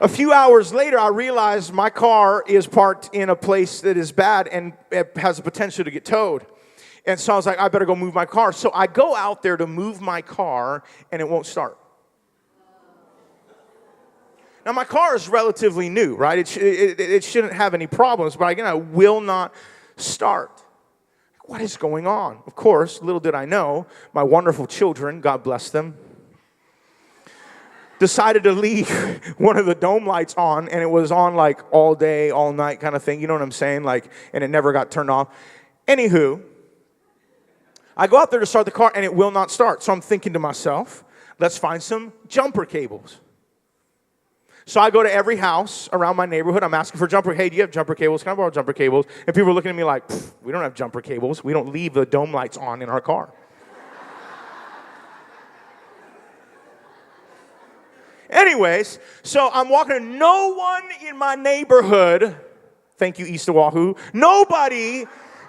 A few hours later, I realized my car is parked in a place that is bad and it has the potential to get towed. And so I was like, I better go move my car. So I go out there to move my car, and it won't start. Now, my car is relatively new, right? It shouldn't have any problems, but again, it will not start. What is going on? Of course, little did I know, my wonderful children, God bless them, decided to leave one of the dome lights on, and it was on like all day, all night kind of thing. You know what I'm saying? Like, and it never got turned off. Anywho, I go out there to start the car, and it will not start. So I'm thinking to myself, let's find some jumper cables. So I go to every house around my neighborhood. I'm asking for jumper. Hey, do you have jumper cables? Can I borrow jumper cables? And people are looking at me like, we don't have jumper cables. We don't leave the dome lights on in our car. Anyways, so I'm walking, and no one in my neighborhood, thank you, East Oahu, nobody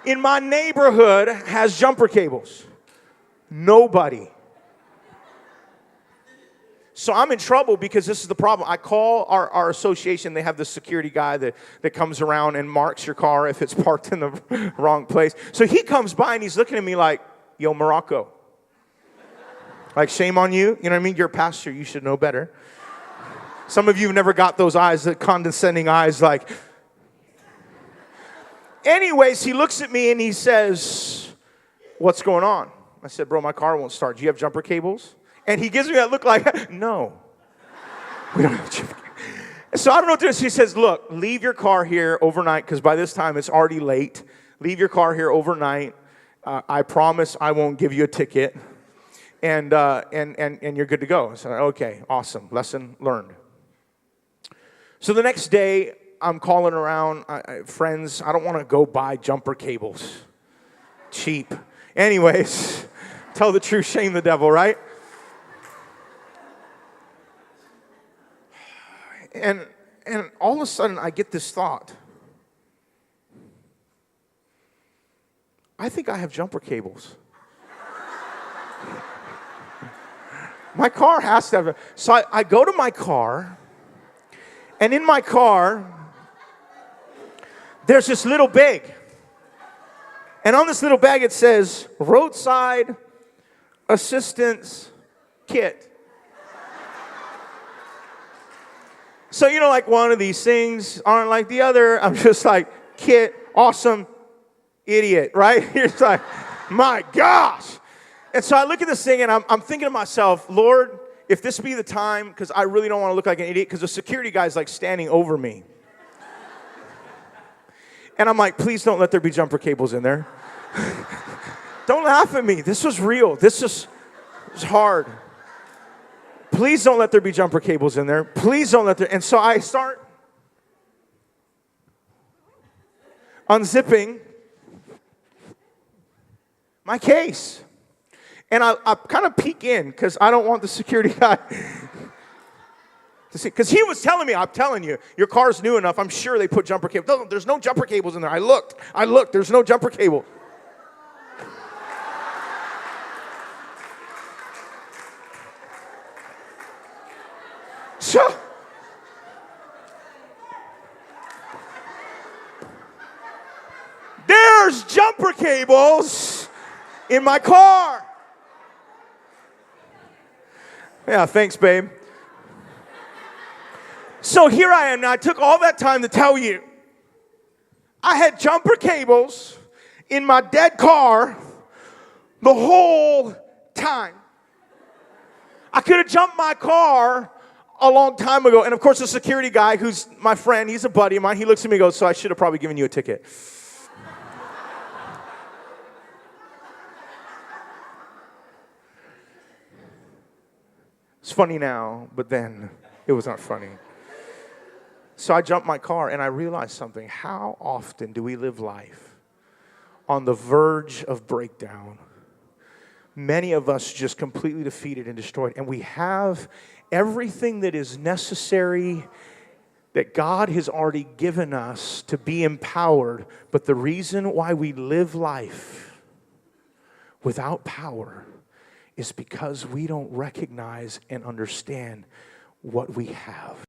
in my neighborhood has jumper cables. Nobody. So I'm in trouble because this is the problem. I call our association. They have the security guy that comes around and marks your car if it's parked in the wrong place. So he comes by and he's looking at me like, yo, Morocco. Like, shame on you. You know what I mean? You're a pastor. You should know better. Some of you have never got those eyes, the condescending eyes like. Anyways, he looks at me and he says, what's going on? I said, bro, my car won't start. Do you have jumper cables? And he gives me that look like, no. We don't have jumper cables. So I don't know what to do. He says, look, leave your car here overnight because by this time it's already late. Leave your car here overnight. I promise I won't give you a ticket. And you're good to go. So, okay, awesome. Lesson learned. So the next day, I'm calling around friends. I don't want to go buy jumper cables. Cheap. Anyways, tell the truth, shame the devil, right? And all of a sudden, I get this thought. I think I have jumper cables. My car has to have it. So I go to my car, and in my car, there's this little bag. And on this little bag, it says, roadside assistance kit. So, you know, like one of these things aren't like the other. I'm just like, kit, awesome, idiot, right? It's like, my gosh. And so I look at this thing, and I'm thinking to myself, Lord, if this be the time, because I really don't want to look like an idiot, because the security guy's like standing over me. And I'm like, please don't let there be jumper cables in there. Don't laugh at me. This was real. This was hard. Please don't let there be jumper cables in there. Please don't let there. And so I start unzipping my case. And I kind of peek in because I don't want the security guy to see. Because he was telling me, I'm telling you, your car's new enough. I'm sure they put jumper cables. No, there's no jumper cables in there. I looked. There's no jumper cable. So, there's jumper cables in my car. Yeah, thanks, babe. So here I am. Now, I took all that time to tell you. I had jumper cables in my dead car the whole time. I could have jumped my car a long time ago. And, of course, the security guy, who's my friend, he's a buddy of mine, he looks at me and goes, so I should have probably given you a ticket. It's funny now, but then it was not funny. So I jumped my car, and I realized something. How often do we live life on the verge of breakdown? Many of us just completely defeated and destroyed. And we have everything that is necessary that God has already given us to be empowered. But the reason why we live life without power is because we don't recognize and understand what we have.